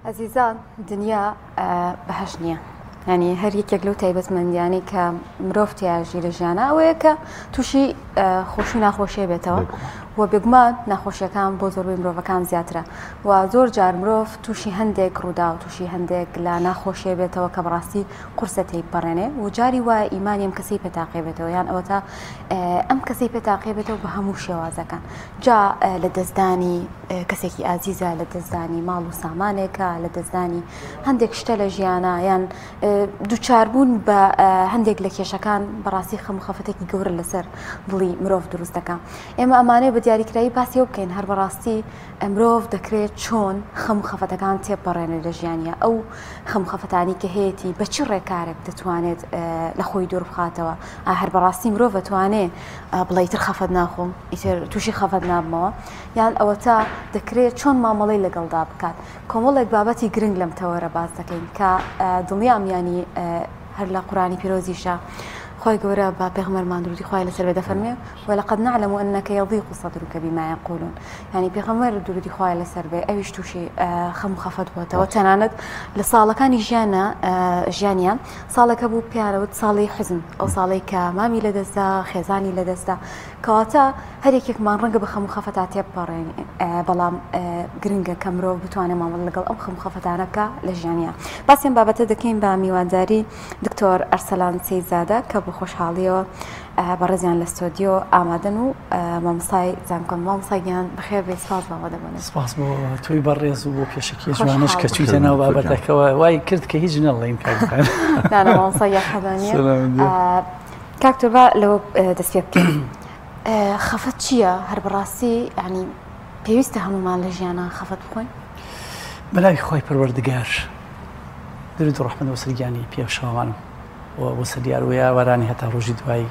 عزیزان دنیا بەهەش نییە ینی هەر یەکێک لەو تایبەتمەندیانەی کە مرۆڤ تیاژی لە ژیانە ئەوەیە کە تووشی خۆشی ناخۆشیە بێتەوە و بێگومان ناخۆشیەکان بۆ زۆربەی مرۆڤەکان زیاترە و زۆر جار مرۆڤ تووشی هەندێک ڕوودا و تووشی هەندێک لە ناخۆشیە بێتەوە کە بەڕاستی قورسە تێیپەڕێنێ و جاری وایە ئیمانی ئەم کەسەی پێتاقی بێتەوە یان ئەوە تا ئەم کەسەی پێتاقی بێتەوە بە هەموو شێوازەکان جا لە دەستدانی کەسێکی ئازیزە لە دەستدانی ماڵ و سامانێکە لە دەستدانی هەندێک شتە لە ژیانە یان دووچاربوون بە هەندێک لە کێشەکان بەڕاستی خەم و خەفەتێکی گەورە لەسەر دڵی مرۆڤ دروست دەکەن ئێمە ئەمانەیە بە دیاریکرایی باسی ئەو بکەین هەر بەڕاستی مرۆڤ دەکرێت چۆن خەم و خەفەتەکان تێپەڕێنێت لە ژیانیە ئەو خەم خەفەتانی کە هەیەی بە چی ڕێکارێک دەتوانێت لە خۆی دوور بخاتەوە هەر بەڕاستی مرۆڤ دەتوانێت بڵێیتر خەفەت ناخۆم ئیتر تووشی خەفەت نابمەوە یان ئەوە تا دەکرێت چۆن مامەڵەی لەگەڵدا بکات کۆمەڵێک بابەتی گرنگ لەم تەوەرە باز دەکەین کە دڵنیام ینی هەر لە قورآنی پیرۆزیشە خۆی گەورە بە پێغەمبەرمان درودی خوای لەسەر بێ دەفەرمێ ولقد نعلم أنك يضيق صدرك بما يقولون ینی پێغەمبەر درودی خوای لەسەر بێ ئەویش تووشی خەم و خەفەت بووەتەوە تەنانەت لە ساڵەکانی ژیانیان ساڵەکە بوو پیاوت ساڵی حزن ئەو ساڵی کە مامی لەدەستدا خێزانی لەدەستدا کەواتە هەرێکێکمان ڕەنگە بە خەم و خەفەتا تێپەڕێن بەڵام گرنگە کە مرۆڤ بتوانێت مامەڵ لەگەڵ ئەم خەم و خەفەتانەکە لە ژیانیە باسیێن بابەتە دەکەین بە میوانداری دکتۆر ئەرسەلان سەیدزادە کە بە خۆشحاڵیەوە بەڕێزیان لە ستۆدیۆ ئامادەن و مامۆستای زانکۆم مامۆستایان بەخێر بێ سپاس بەوە دەبێنێت سپاس بۆ توی بەڕێز و بۆ پێشەکی جوانش کە چوویتە ناو بابەتەکەەوە وای کرد کە هیچ نەڵێین کاکان نانە مامۆستای یاخەبانیە کاکتۆر با لەوە دەست پێ بکەین خەفەت چییە هەر بەڕاستی ینی پێویستە هەمومان لە ژیانە خەفەت بخۆین بەناوی خۆی پەروەردگار درود و ڕەحمەت و سەرگیانی پێشەوانم و سەریار و یاوەرانی هەتا ڕۆژی دوایی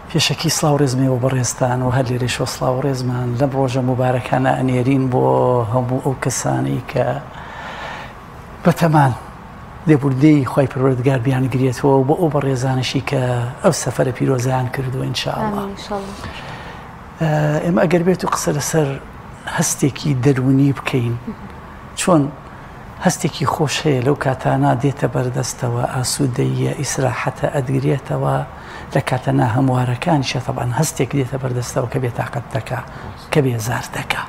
پێشەکی سڵاو ڕێزمێ و بەڕێستان و هەر لێرەشەوە سڵاو ڕێزمان لەم ڕۆژە مبارەکانە ئەنێرین بۆ هەموو ئەو کەسانی کە بەتەمان لێبوردەی خۆی پەروەردگار بیانگرێتەوە بۆ ئەو بەڕێزانشی کە ئەو سەفەرە پیرۆزیان کردووە ئینشاءالله ئێمە ئەگەر بێت و قسە لەسەر هەستێکی دەرونی بکەین چۆن هەستێکی خۆش هەیە لەو کاتانە دێتە بەردەستەوە ئاسوودەیە ئیسراحەتە ئەدگرێتەوە لە کاتەنا هەموارەکانیشە تەبەن هەستێک دێتە بەردەستەوە کە بێتاقەت دەکا کە بێزار دەکا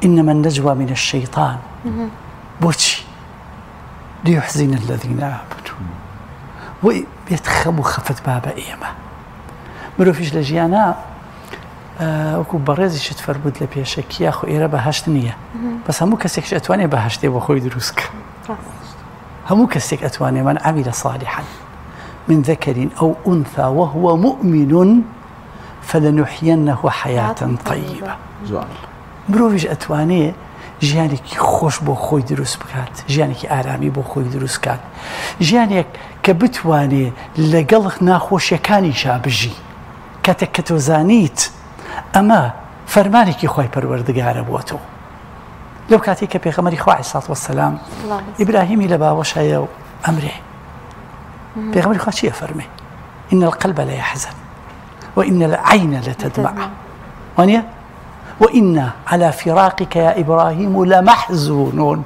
إنما النجوى من الشيطان بۆچی ليحزن الذين آمنوا وی بێت خەم و خەفەت با بە ئێمە مرۆڤیش لە ژیانە وەکو بەڕێزیشت فەرمووت لە پێشەکیە خۆ ئێرە بەهەشت نییە بەس هەموو کەسێکش ئەتوانێت بەهەشتێ بۆ خۆی دروستکە هەموو کەسێک ئەتوانێت من عمل صالحا من ذكر أو أنثى وهو مؤمن فلنحيينه حياة طيبة مرۆڤیش ئەتوانێت ژیانێکی خۆش بۆ خۆی دروست بکات ژیانێکی ئارامی بۆ خۆی دروست کات ژیانێک کە بتوانێت لەگەڵ ناخۆشیەکانیشا بژی کاتێک کە تۆ زانیت ئەمە فەرمانێکی خۆی پەروەردگارە بۆ تۆ لەو کاتێک کە پێغەمبەری خوا عەلەیهی سەڵات وەسەلام ئیبراهیمی لە باوەشایە و ئەمرێ پێغەمبەری خوا چییە فەرمێ إن القلب ليحزن وإن العين لتدمع وانيا وإنا على فراقك يا إبراهيم لمحزونون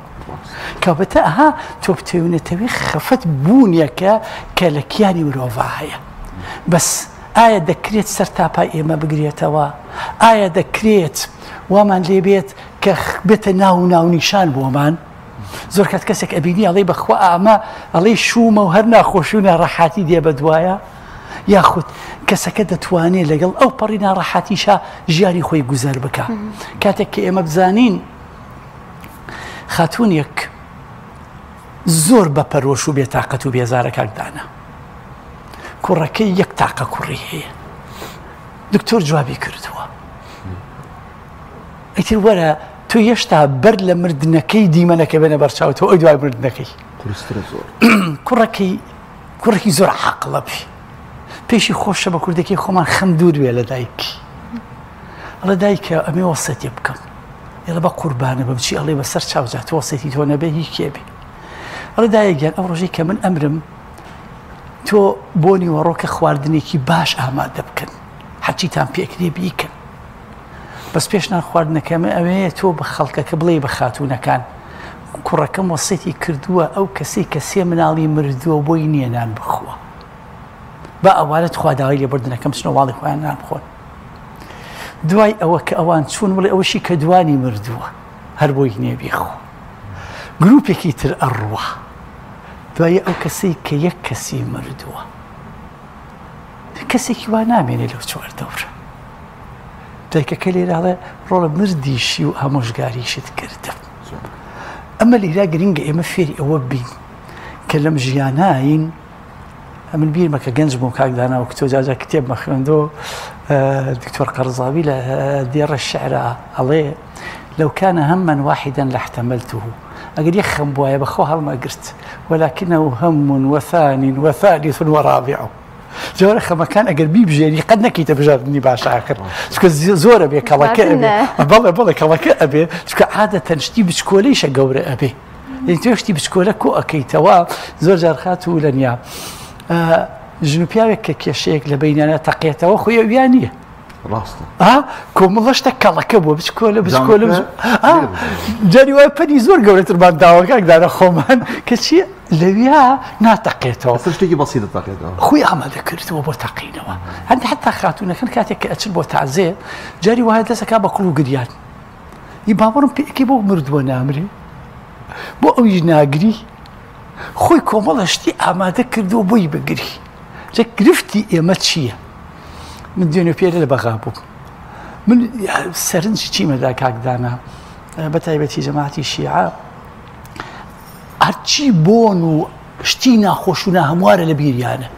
كابتاها توبتون تبي خفت بونيك كالكياني مروفاهية بس آية دكريت سرتابا إما بقريتوا آية دكريت ومان ليبيت كخبت ناو نيشان بومان زۆر کات کەسێک ئەبینی ئەڵێ بەخوا ئەمە ئەڵێ شومە و هەر ناخۆشیونە ڕەحاتی دێ بەدوایە یاخود کەسەکە دەتوانێت لەگەڵ ئەو پەڕی ناڕەحاتیشە ژیانی خۆی گوزەر بکە کاتێک کە ئێمە بزانین خاتوونێک زۆر بەپەرۆش و بێتاقەت و بێزارەکاندانە کوڕەکەی یەک تاقە کوڕی هەیە دکتۆر جوابی کردووە ئیتر وەرە تۆ هێشتا بەر لە مردنەکەی دیمەنەکە بێنە بەرچاوتەوە ئەوی دوای مردنەکەی کوڕێکی زۆر عاقڵە بێ پێشی خۆشە بە کوردەکەی خۆمان خەم دوور بێ لە دایکی ئەڵە دایکە ئەمێ وەسەتی بکەم ئێڵە بە قوربانە بە بچی ئەڵێ بەسەر چاوجات وەسەتی تۆ نەبێ هی کێبێ ئەڵە دایەگیان ئەو ڕۆژەی کە من ئەمرم تۆ بۆنی وەڕۆکە خواردنێکی باش ئامادە بکەن حەچیتان پێکرێ بیکەن بەس پێشنان خواردنەکەمە ئەوەیە تۆ بە خەڵکەکە بڵێ بە خاتوونەکان کوڕەکەم وەسیەتی کردووە ئەو کەسەی کە 3 مناڵی مردووە بۆی نییە نان بخوە بە ئەوانە خواداوای لێبوردنەکەم چنەواڵی خۆیان نان بخۆن دوای ئەوە کە ئەوان چوون وڵێ ئەوەشی کە دوانی مردووە هەر بۆی نییە بیخۆ گروپێکی تر ئەڕوە دوای ئەو کەسەی کە یەک کەسی مردووە کەسێکی وا نامێنێ لەو چواردەورە دایکەکە لێراڵێ ڕۆڵە مردیشی و ئامۆژگاریشت کردم ئەمە لێرا گرنگە ئێمە فێری ئەوە بین کە لەم ژیاناین من بیرمە کە گەنج بووم کاکدانا و کتۆ جاجا کتێب مەخوێندۆ دکتۆر قەرزاوی لە دێڕە شعرا ئەڵێ لەو کانە هەممەن واحیدەن لاحتەمەلته ئەگەر یەک خەم بوایە بەخۆ هەڵمەگرت وەلاکینەه هەم وەثانین وەثالیث وەڕابع جۆرە خەمەکان ئەگەر بیبژێری قەت نەکەیتە بژاردننی باش ئاخر چکە زۆرە بێ کەڵەکە ئەبێ بەڵێ کەڵەکە ئەبێ چکە عادەتەن شتی بچکۆلەیشە گەورە ئەبێ تۆ شتی بچکۆلە کۆ ئەەکەیتەوە زۆر جار خات و لەنیا ژن و پیاوێک کە کێشەیەک لە بەینانە تەقێتەوە خۆی ئەویان نییە ڕاستە کۆمەڵەشتە کەڵەکە بووە بچکۆلە جاری وای پەنی زۆر گەورەترمان داوەکەکدانە خۆمان کە چی لەویا ناتەقێتەوە شتێکی بەسیتە تەقێتەوە خۆی ئامادە کردەوە بۆ تەقینەوە هەندێک حتا خاتونەکەن کاتێک کە ئەچن بۆ تازێ جاری وایە دەسەکە بە کوڵ و گریان ئی باوەڕم پێکی بۆ مردووە نامرێ بۆ ئەویش ناگری خۆی کۆمەڵە شتی ئامادە کردەوە بۆی بگری جە گرفتی ئێمە چییە من دوێنێ پێرە لە بەغا بووم من سەرنجی چیمەدا کاکدانا بە تایبەتی جەماعەتی شیعە هەرچی بۆن و شتی ناخۆش و ناهەموارە لە بیریانە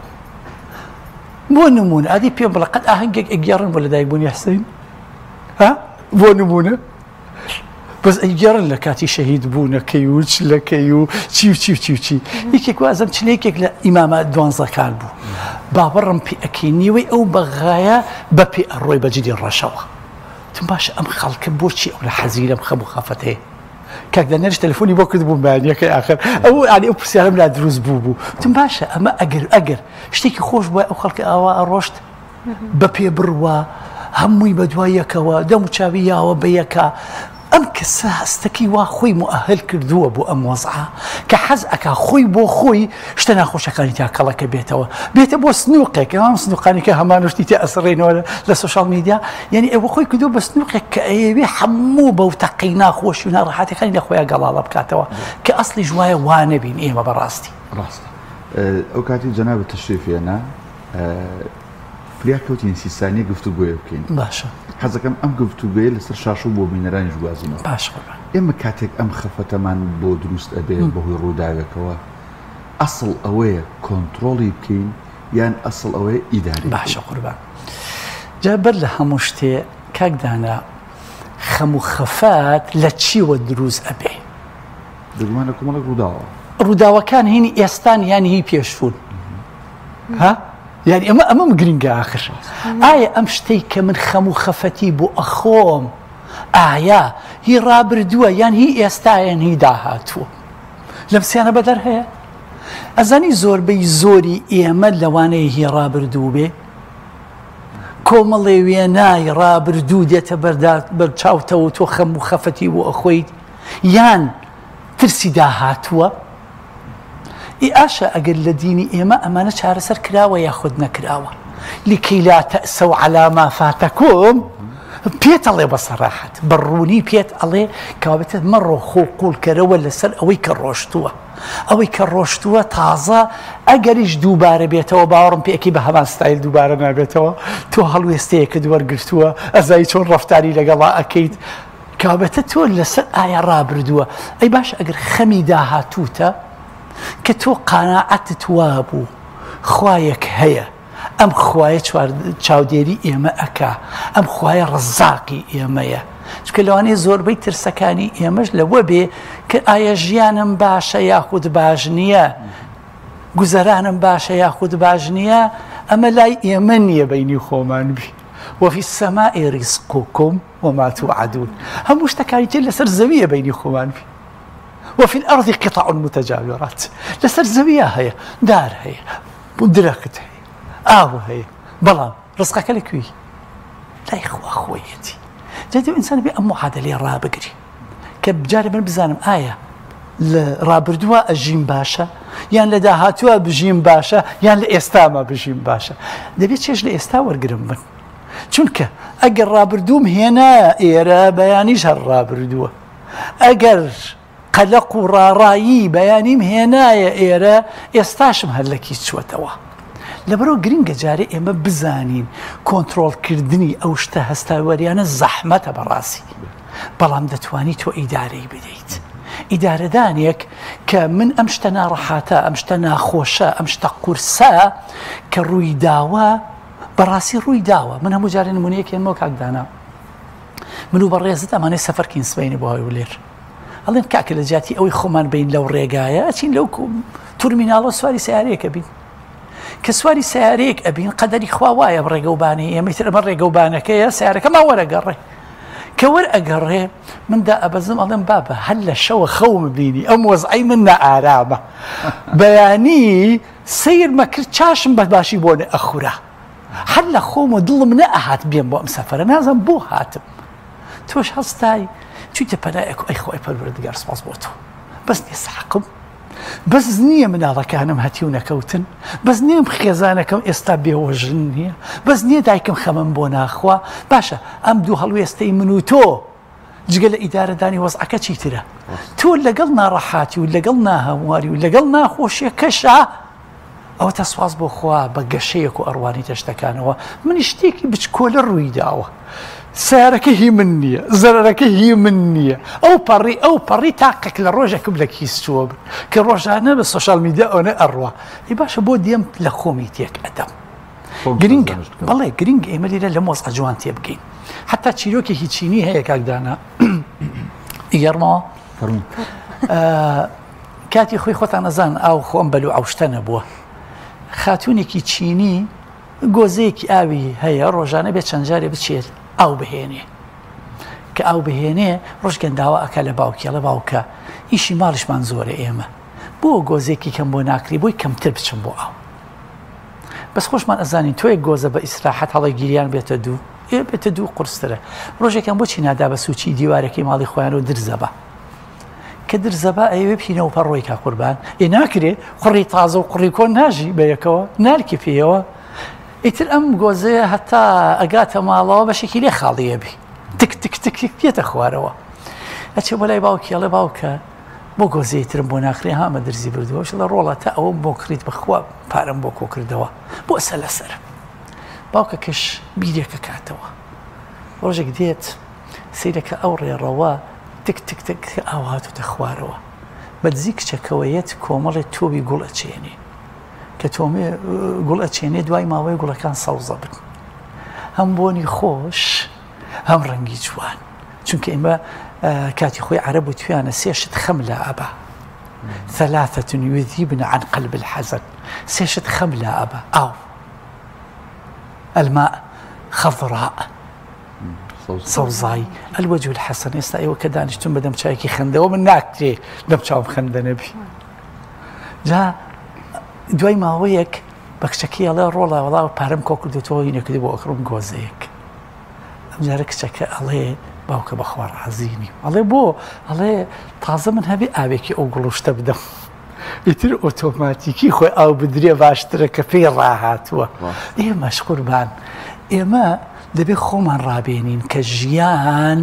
بۆ نمونە ئادی پێم بڵە قەت ئاهەنگێک ئەگەڕن بۆ لەدایک بوونی حسین بۆ نمونە بەس ئەیگەڕن لە کاتی شەهید بوونەکەی و چلەکەی و چی یەکێک وازم چلەیەکێک لە ئیمامە 12 کال بوو باوەڕم پێ ئەکەینیوەی ئەو بەغایە بە پێ ئەڕۆی بەجددی ڕەشەوە تم باشە ئەم خەڵکە بۆچی ئەو لە حەزی لەم خەم و خەفەتەیە کاکدا نەرش تەلەفۆنی بۆ کرد بووم بەیانیەکەی آخر ئەو ئەو پرسیارم لا دروست بوو تم باشە ئەمە ئەگەر شتێکی خۆش بووە ئەو خەڵکە ئاوا ئەڕۆشت بە پێ بڕوە هەمووی بە دوایەکەوە دەم و چاوی یاوە بە یەکە ئەم کەسە هەستەکەی وا خۆی مؤهل کردووە بۆ ئەم وەزعە کە حەز ئەکا خۆی بۆ خۆی شتە ناخۆشەکانی تا کەڵەکە بێتە بۆ سنووقێک ئەم سنووقانێکە هەمانشتی تێ ئەسڕێنەوە لە سوشال میدیا یعنی ئەوە خۆی کردو بە سنووقێک کە ئەوێ هەموو بەو تەقەی ناخۆشی و ناڕەحەتەکانی لە خۆیان گەڵاڵە بکاتەوە کە ئەسڵی ژوایە وانە بین ئێمە بەڕاستی ڕاستە ئەو کاتی جەنابەت تەشریفێنە فریا کەوتین سیستانی گفتوگۆیە بکەین باشە حەزەکەم ئەم گفتوگوێ لەسەر شاش و بۆ بینەرانی جوازینەوە باش ئێمە کاتێک ئەم خەفەتەمان بۆ دروست ئەبێ بەهۆی ڕووداوێکەوە ئەسڵ ئەوەیە کۆنتترۆڵی بکەین یان ئەسڵ ئەوەیە ئیداری باشە قوربان جا بەر لە هەموو شتێ کاکدانا خەم و خەفات لە چیوە دروست ئەبێ دەگومانە کۆمەڵێک ڕووداوە ڕووداوەکان هینی ئێستان یانی هی پێشفون یعنی ئەمەم گرنگە آخر ئایا ئەم شتەی کە من خەم و خەفەتی بۆ ئەخۆم ئایا هی ڕابردووە یان هی ئێستایان هی داهاتووە لەم سیانە بەدەر هەیە ئەزانی زۆربەی زۆری ئێمە لەوانەیە هی ڕابردوو بێ کۆمەڵێ وێنای ڕابردوو دێتە بەرچاوتەوە تۆ خەم و خەفەتی بۆ ئەخۆیت یان ترسی داهاتووە ئاشە ئەگەر لە دینی ئێمە ئەمانە چارەسەر کراوە یاخود نەکراوە لکەی لا تەئسەو عەلا ما فاتەکۆم پێت ئەڵێ بە سەراحەت بەڕوونی پێت ئەڵێ کەوابێتت مەڕۆ خۆ قوڵکەرەوە لەسەر ئەوەی کە ڕۆشتووە ئەوەی کە ڕۆشتووە تازە ئەگەریش دووبارە بێتەوە باوەڕم پێکی بە هەمان ستایل دووبارە نابێتەوە تۆ هەڵوێستەیەکە دووەرگرتووە ئەزایی چۆن ڕەفتاری لەگەڵا ئەکەیت کەوابێتە تۆ لەسەر ئایا ڕابردووە ئەی باش ئەگەر خەمی داهاتووتە کە تۆ قاناعەتت وابوو خوایەک هەیە ئەم خوایە چاودێری ئێمە ئەکا ئەم خوایە ڕزاقی ئێمەیە چکە لەوانەیە زۆربەی ترسەکانی ئێمەش لەوە بێ کە ئایا ژیانم باشە یاخود باش نییە گوزەرانم باشە یاخود باش نییە ئەمە لای ئێمە نییە بەینی خۆمان بی وفي السماء رزقكم وما توعدون هەموو شتەکانی تێ لەسەر زەویە بەینی خۆمان بی وفي الأرض قطع متجاورات لسر زەویە هەیە دار هەیە درەخت هەیە ئاو هەیە بەڵام ڕزقەکە لەکوێ لای خوا خۆیەتی جا دەبێت ئینسان بێ ئەم معادلەیە ڕابگری کە بجارێ من بزانم ئایا لە ڕابردووە ئەژیم باشە یان لە داهاتووە بژیم باشە یان لە ئێستاما بژیم باشە دەبێت چێش لە ئێستا وەرگرم بن چونکە ئەگەر ڕابردووم هێنایە ئێرە بەیانیش هەر ڕابردووە ئەگەر قەلق و ڕاڕایی بەیانیم هێنایە ئێرە ئێستاشم هەر لەکی چوەتەوە لەبەرەوە گرنگە جارێ ئێمە بزانین کۆنتترۆلکردنی ئەو شتە هەستاوەریانە زەحمەتە بەڕاستی بەڵام دەتوانی تۆ ئیدارەی بدەیت ئیدارەدانێک کە من ئەم شتە ناڕەحاتە ئەم شتە ناخۆشە ئەم شتە قورسە کە ڕووی داوە بەڕاستی ڕووی داوە من هەموو جارێ نمونەیەکێنمەوە کاکدانا من و بەڕێزت ئەمانەی سەفەرکین سبەینی بۆ هەولێر ئەڵێن کاکە لە جاتی ئەوەی خۆمان بین لەو ڕێگایە ئەچین لەو تورمیناڵۆ سواری سیارەیەکە بین کە سواری سیارەیەک ئەبین قەدەری خوا وایە ڕێگەوبانی ئێمەتر ئەمە ڕێگەوبانەکەیە سیارەکەما وەرەگەڕێ کە وەرئەگەڕێ مندا ئەبەزم ئەڵێم بابە هەر لە شەوە خەوم بینی ئەم وەزعی من نەئارامە بەیانی سیرمە کرد چاشم بەباشی بۆ ئەخورا هەر لە خۆم و دڵم نەئەهات بێم بۆ ئەم سەفەرە نازم بۆ هاتم تۆش هەستای چوویتە پەلایەک ئەی خۆی پەروەردگار سپاس بۆ تۆ بەس نییە سەحقم بەس نییە مناڵەکانم هەتی و نەکەوتن بەس نیم خێزانەکەم ئێستا بێوەژن نییە بەس نییە دایکم خەمم بۆ ناخوا باشە ئەم دوو هەڵوێستەی من و تۆ جگە لە ئیدارەدانی وەزعەکە چیترە تۆ لەگەڵ ناڕەحاتی و لەگەڵ ناهەواری و لەگەڵ ناخۆشیەکەشە ئەوە تا سواز بۆ خوا بە گەشەیەک و ئەڕوانی تەشتەکانەوە منی شتێکی بچکۆلە ڕووی داوە سیارەکە هی من نییە زەرەکە هی من نییە ئەو پەڕی تاقێک لە ڕۆژێکم لە کیسچووە بن کە ڕۆژانە بە سوۆشال میدیا ئەوە ئەڕوا ئی باشە بۆ دێم لە خۆمی تێک ئەدەم گرنگە بەڵێ گرنگ ئێمە لێرە لە مۆز ئەجوان تێ بگەین حتا چیرۆکێکی چینی هەیە کاکدانا ئیگەڕمەوە کاتی خۆی خۆتان نەزان ئاو خۆم بەلو ئەو شتە نەبووە خاتوونێکی چینی گۆزەیەکی ئاوی هەیە ڕۆژانە بێت چەند جارێ بچێت ئاو بهێنێ کە ئاو بهێنێ ڕۆژ گەنداوە ئەکە لە باوکیڵە باوکە ئیشی ماڵشمان زۆرە ئێمە بۆ گۆزێکی کەم بۆ ناکری بۆی کەمتر بچم بۆ ئاو بەس خۆشمان ئەزانین تۆیە گۆزە بە ئیسراحەت هەڵی گیریان بێتە دوو بێتە دوو قورسترە ڕۆژێکم بۆچی نادا بە سوچی دیوارەکەی ماڵی خۆیان و درزەبە کە درزەبە ئەوێ پینەوە پەڕۆی کا قوربان ئێ ناکرێ قوڕی تازە و قوڕی کۆن ناژی بەیەکەوە نارکی پێیەوە ئیتر ئەم گۆزەیە هەتا ئەگاتە ماڵەوە بەشێکی لێ خاڵیە بی تک تک تک پێتە خوارەوە ئەچێ بۆ لای باوکیڵە باوکە بۆ گۆزەیەترم بۆ ناخرێ هامە درزی بردووەش لە ڕۆڵە تا ئەوە بۆ کڕیت بەخوا پارەم بۆ کۆکردەوە بۆ ئەسە لەسەر باوکە کەش بیرێکە کاتەوە ڕۆژێک دێت سیرەکە ئەو ڕێڕەوە تک تک تک ئاو هاتوتە خوارەوە بەدزی کچەکەوەیەت کۆمەڵێت تۆبی گوڵ ئەچێنێ کە تۆمێ گوڵ ئەچێنێ دوای ماوەی گوڵەکان سەوزە بن هەم بۆنی خۆش هەم ڕەنگی جوان چونکە ئێمە کاتی خۆی عەرەب و تویانە سێشت خەم لا ئەبا ثلاثة يذهبن عن قلب الحزن سێشت خەم لا ئەبا ئاو الماء خضراء سەوزایی الوجه الحسن ئێستا ئێوە کە دانیشتون بەدەم چایەکی خەندەوە من ناکرێ لەم چاوم خەندە نەبی جا دوای ماوەیەک بە کچەکەی ئەڵێ ڕۆڵە وەڵاو پارەم کۆ کردوتەوە هینەکردی بۆ ئەکڕم گۆزەیەک ئەم جارە کچەکە ئەڵێ باوکە بەخوا ڕازینی ئەڵێ بۆ ئەڵێ تازە من هەبێ ئاوێکی ئەو گوڵشتە بدەم ئیتر ئۆتۆماتیکی خۆی ئاو بدرێ باشترە کە پێی ڕاهاتووە ئێمەش قوربان ئێمە دەبێت خۆمان ڕابێنین کە ژیان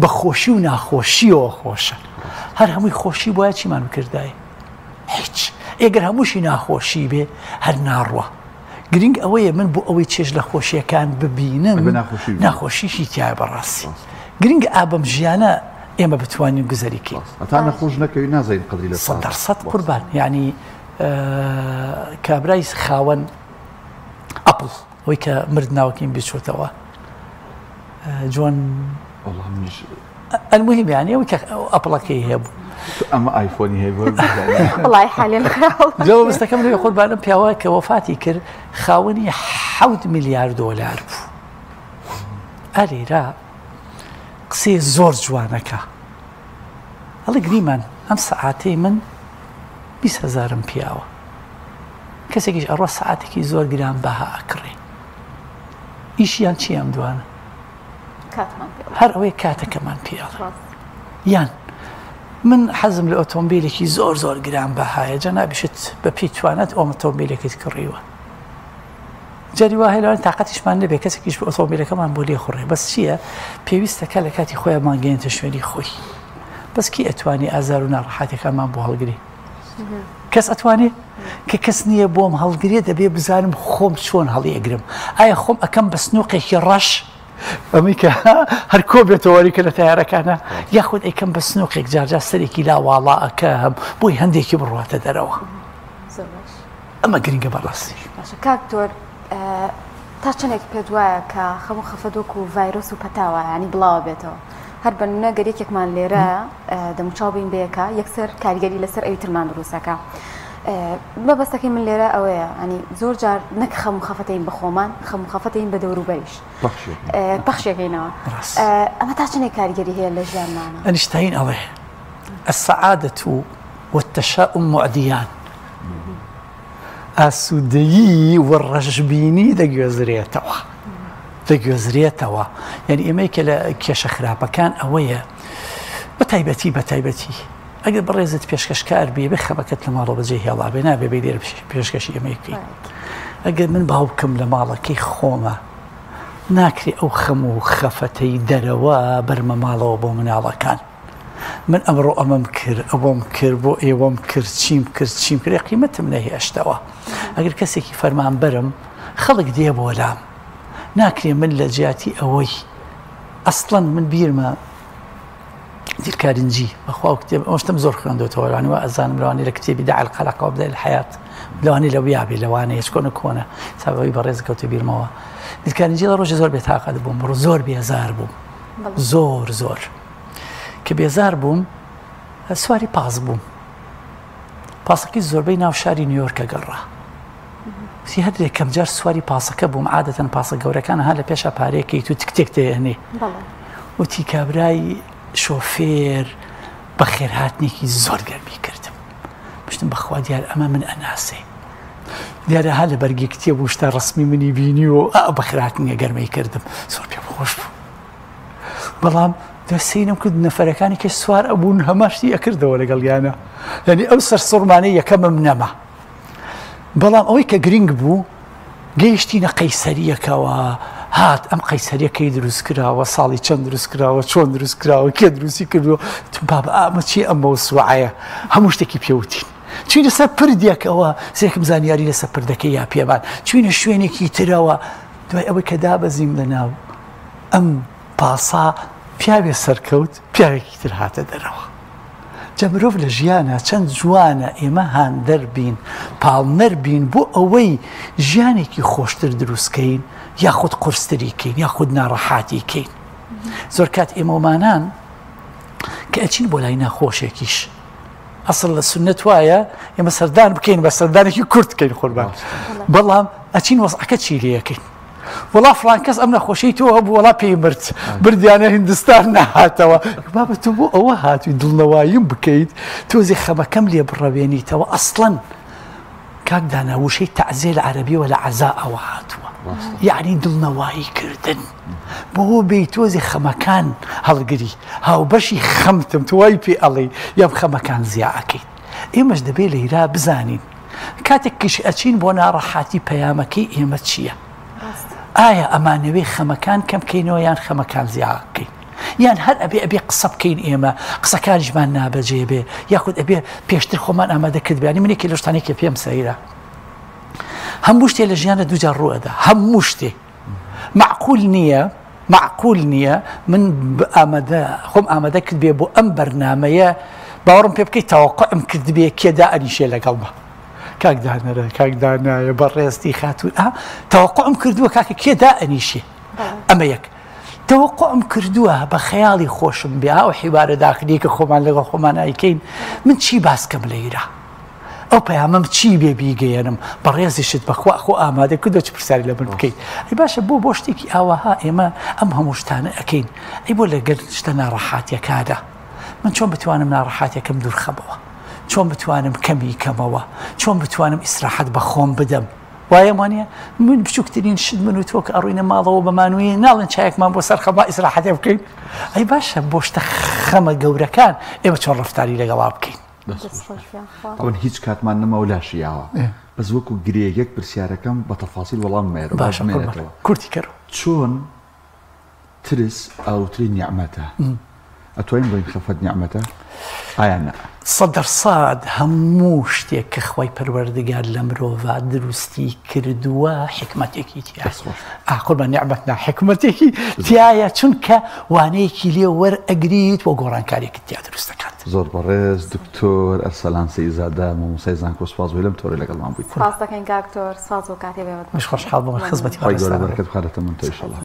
بە خۆشی و ناخۆشیەوە خۆشە هەر هەمووی خۆشی بۆیە چیمان کردایە هیچ ئێگەر هەمووشی ناخۆشی بێ هەر ناڕوە گرنگ ئەوەیە من بۆ ئەوەی چێژ لە خۆشیەکان ببینم ناخۆشیشی تایە بەڕاستی گرنگ ئابم ژیانە ئێمە بتوانین گوزەریکەین تا نەخۆش نەکەوی نازانین قەدری لە سەد قوربان یعنی کابرای خاوەن ئەپڵ ئەوەی کە مرد ناوەکەین بچۆتەوە جوان المهم یعنی ئەوەی کە ئەپڵەکەی هەبوو ئەمە ئایفۆنی هەیە وڵای حالێن جەوە بستەکەم لێ قوربانم پیاوە کە وەفاتی کرد خاوەنی 7 میلیارد دۆلار بوو ئەلێرا قسەی زۆر جوانەکە هەڵی گریمان ئەم سەعاتەی من 20,000 پیاوە کەسێکیش ئەڕۆ سەعاتێکی زۆر گران بەها ئەکڕێ ئیشیان چی ئەم دوانە هەر ئەوەی کاتەکەمان پێڵە یان من حەزم لە ئۆتۆمبیلێکی زۆر زۆر گرانبەهایە جەنابیشت بە پێی توانێت ئۆتۆمبیلێکت کڕیوە جاری وایە لەوان تااقەتیشمان لەبێ کەسێکیش بە ئۆتۆمبیلەکەمان بۆ لێ خوڕێ بەس چییە پێویستەکە لە کاتی خۆیان ماگەێنێتە شوێنی خۆی بەس کی ئەتوانی ئازار و ناڕەحەتەکانمان بۆ هەڵگری کەس ئەتوانێت کە کەس نییە بۆم هەڵگرێ دەبێ بزانم خۆم چۆن هەڵی ئەگرم ئایا خۆم ئەەکەم بە سنووقێکی ڕەش ئەمی کە هەر کۆ بێتەوەری کە لە تیارەکانە یاخود ئەیکەم بە سنووقێک جارجار سەرێکی لاواڵا ئەەکەم بۆی هەندێکی بڕاتە دەرەوە ئەمە گرنگە بەڕاستی کاکتۆر تا چنێک پێ وایە کە خەموو خەفەدۆک و ڤایرۆس و پەتاوە ینی بڵاوە بێتەوە هەر بە نمونە گەرێکێکمان لێرە دەموچاو بین بەیەکە یەکسەر کاریگەری لەسەر ئەوی ترمان دروستەکە مەبەستەکەی من لێرە ئەوەیە ئەنی زۆر جار نەک خەموو خەفەتین بە خۆمان خەموو خەفەتین بە دەوروبەریش پەخشێکینەوە ئەمە تا چنێک کاریگەری هەیە لە ژیانمانە ئەنیشتین ئەڵێ السعادة والتشاؤم معديان ئاسوودەیی و ڕەشبینی دەگوێزرێتەوە یعنی ئێمەی کە لە کێشە خراپەکان ئەوەیە بە تایبەتی ئەگەر بەڕێزت پێشکەشکار بێ بێ خەمەکەت لە ماڵەوە بەجێ هێڵا بێ نابێ بێ لێرە پێشکەشی ئێمەیەکەی ئەگەر من باوکم لە ماڵەکەی خۆمە ناکرێ ئەو خەم و خەفەتەی دەرەوە بەرمە ماڵەوە بۆ مناڵەکان من ئەمڕۆ ئەمەم کرد ئەوەم کرد بۆ ئێوەم کرد چیم کرد قیمەتم نەهێشتەوە ئەگەر کەسێکی فەرمانبەرم خەڵک دێ بۆ لام ناکرێ من لە جیاتی ئەوەی ئەسڵەن من بیرمە دیرکارنجی بەخوا کتێب ئەوشتم زۆر خوێندەوە لەوانەوە ئەزانم لەوانەیە لە کتێبی داعی القەلق وابدأ الحیات لەوانەیە لە ویابێ لەوانەیە هیچ کۆنە سابەوەی بەڕێز کەوتە بیرمەوە دیرکارنجی لە ڕۆژێ زۆر بێتاقەت بووم بڕۆ زۆر بێزار بووم زۆر کە بێزار بووم سواری پاس بووم پاسەکەی زۆربەی ناو شاری نیویۆرکە گەڕا هەر یەکەم جار سواری پاسەکە بووم عادەتەن پاسە گەورەکان هەر لە پێشە پارەیەکەی تو تکتێک دێنێ وتی کابرای شۆفێر بە خێرهاتنێکی زۆر گەرمی کردم پشتم بەخوا دیار ئەمە من ئەناسێ دیارە ها لە بەرگی کتێب و شتا ڕسمی منی بینی و بە خێرهاتنیە گەرمەی کردم زۆر پێ خۆش بوو بەڵام دەسینم کرد نەفەرەکانی کە سوار ئەبوون هەماشتی ئەکردەوە لەگەڵیانە یعنی ئەو سەرسوڕمانەی یەکەمم نەما بەڵام ئەوەی کە گرنگ بوو گەیشتینە قەیسەریەکەوە هات ئەم قەیسەریەکەی دروست کراوە ساڵی چەند دروست کراوە چۆن دروست کراوە کێ دروستی کردووە تو بابە ئامە چی ئەمە وسوعەیە هەموو شتێکی پێوتین چوینە سەر پردێکەوە سێکم زانیاری لەسەر پردەکەی یا پێمان چوینە شوێنێکی ترەوە دوای ئەوەی کە دابەزیم لەناو ئەم پاسا پیاوێ سەرکەوت پیاوێکی تر هاتە دەرەوە جا مرۆڤ لە ژیانە چەند جوانە ئێمە هاندەر بین پاڵنەر بین بۆ ئەوەی ژیانێکی خۆشتر دروستکەین یاخود قورستریکەین یاخود ناڕەحاتیکەین زۆر کات ئێمەمانان کە ئەچین بۆ لای ناخۆشێکیش ئەسڵ لە سنت وایە ئێمە سەردان بکەین بە سەردانێکی کورت بکەین قوربان بەڵام ئەچین وەزعەکە چی لێەکەین وڵا فڵان کەس ئەم نەخۆشەی تۆ هەبوو وڵا پێی مرد بردیانە هیندستان نەهاتەوە بابە تۆ بۆ ئەوە هاتووی دڵنەواییم بکەیت تۆزی خەمەکەم لێ بڕەوێنیتەوە ئەسڵەن کاک دانا وشەی تەعزیە لە عەرەبیەوە لە عەزا ئەوە هاتووە یعنی دڵنەوایی کردن بۆ بێی تۆزی خەمەکان هەڵگری هاوبەشی خەمتم توای پێ ئەڵێ یام خەمەکان زیاکەیت ئێمەش دەبێ لەیرا بزانین کاتێکیش ئەچین بۆ ناڕەحاتی پەیامەکەی ئێمە چییە ئایا ئەمانەوەی خەمەکان کەم بکەینەوە یان خەمەکان زیاکەین یان هەر ئەبێ قسە بکەین ئێمە قسەکانیشمان نابەجێ بێ یاخود ئەبێ پێشتر خۆمان ئامادە کردبیانی منێکی لە شتانێکی پێم سەیرە هەموو شتێ لە ژیانە دووجار ڕوئەدا هەموو شتێ معقول نییە من خۆم ئامادە کرد بێ بۆ ئەم بەرنامەیە باوەڕم پێ بکەیت تەوەقعم کرد بێ کێدا ئەنیشێ لەگەڵمە کاکدانەرە کاکدانایە بەڕێستی خاتون تەوەقعم کردووە کاکە کێدا ئەنیشێ ئەمە یەک تەوەقعم کردووە بە خەیاڵی خۆشم بێ ئەو حیوارە داخلی کە خۆمان لەگەڵ خۆمان ئایکەین من چی باسکەم لەیرە ئەو پەیامەم چی بێ بیگەێنم بەڕێزیشت بەخوا خۆ ئامادە کردو چ پرسیاری لە من بکەیت ئەی باشە بۆ شتێکی ئاوەها ئێمە ئەم هەموو شتانە ئەەکەین ئەی بۆ لەگەر شتە ناڕەحاتیەکاندا من چۆن بتوانم ناڕەحاتیەکەم دوورخەمەوە چۆن بتوانم کەمی کەمەوە چۆن بتوانم ئیسراحەت بە خۆم بدەم وایە وانە من بچووکترین شت من و تۆ کە ئەڕوینە ماڵەوە بەمانوی ناڵێن چایەکمان بۆ سەر خەما ئیسراحەتێ بکەین ئەی باشە بۆ شتە خەمە گەورەکان ئێمە چۆن ڕەفتاری لەگەڵا بکەین ئەوەن هیچ کاتمان نەماوە لاشیاوە بەس وەکو گرێگەک پرسیارەکەم بە تەفاسیل وەڵام مێرە باشە کورتی کەڕ چۆن ترس ئاوتری نیعمەتە ئەتوانین بڵین خەفەت نیعمەتە ئایا نە 100% هەموو شتێک کە خۆی پەروەردگار لە مرۆڤ دروستی کردووە حکمەتێکی تیا ئاخۆ بە نیعمەت نا حکمەتێکی تایە چونکە وانەیەکی لێ وەرئەگریت بۆ گۆڕانکارێکی تیا دروست دەکات زۆر بەڕێز دکتۆر ئەرسەلان سەیزادە مامۆستای زانکۆ سوپاس بۆی لەم تۆرە لەگەڵمان بوویت سپاس دەکەین کاکتۆر ساز و کاتێ بێوە خۆشحاڵ بۆمە خزمەتی خۆی گەورە بەرەکەت بخاتە من تۆ ئینشەڵڵا